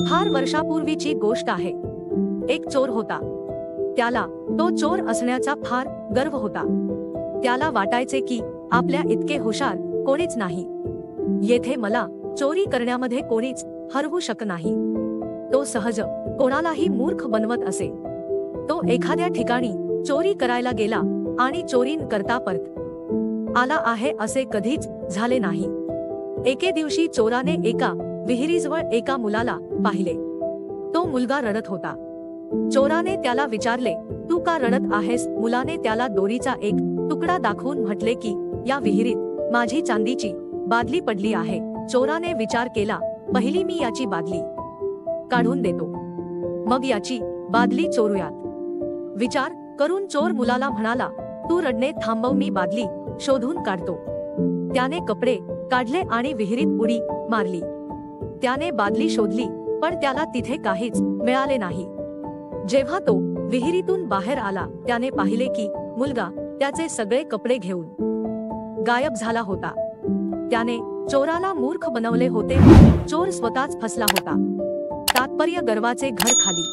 फार वर्षापूर्वीची गोष्ट आहे। एक चोर होता। त्याला तो चोर असण्याचा फार गर्व होता। त्याला वाटायचे की आपल्या इतके हुशार कोणीच नाही। येथे मला चोरी करण्यामध्ये कोणीच हरवू शकत नाही। तो सहज कोणालाही मूर्ख बनवत असे। तो एखाद्या ठिकाणी चोरी करायला गेला आणि चोरीन करता परत आला आहे असे कधीच झाले नाही। एके दिवशी चोराने एका विहिरीजवळ एका मुलाला पाहिले। तो मुलगा रडत होता। चोराने त्याला विचारले, तू का रडत आहेस? मुलाने त्याला दोरीचा एक तुकडा दाखवून म्हटले की या विहिरीत माझी चांदीची बादली पडली आहे। चोराने विचार केला, पहिली मी याची बादली काढून देतो, मग याची बादली चोरूयात। विचार करून चोर मुलाला म्हणाला, तू रडणे थांबव, मी बादली शोधून काढतो। त्याने कपडे काढले आणि विहिरीत उडी मारली। त्याने बादली शोधली, पण त्याला तिथे काहीच मिळाले नाही। जेव्हा तो विहिरीतून बाहेर आला, त्याने पाहिले की मुलगा त्याचे सगळे कपडे घेऊन गायब झाला होता। त्याने चोराला मूर्ख बनवले होते। चोर स्वतःच फसला होता। तात्पर्य, गर्वाचे घर खाली।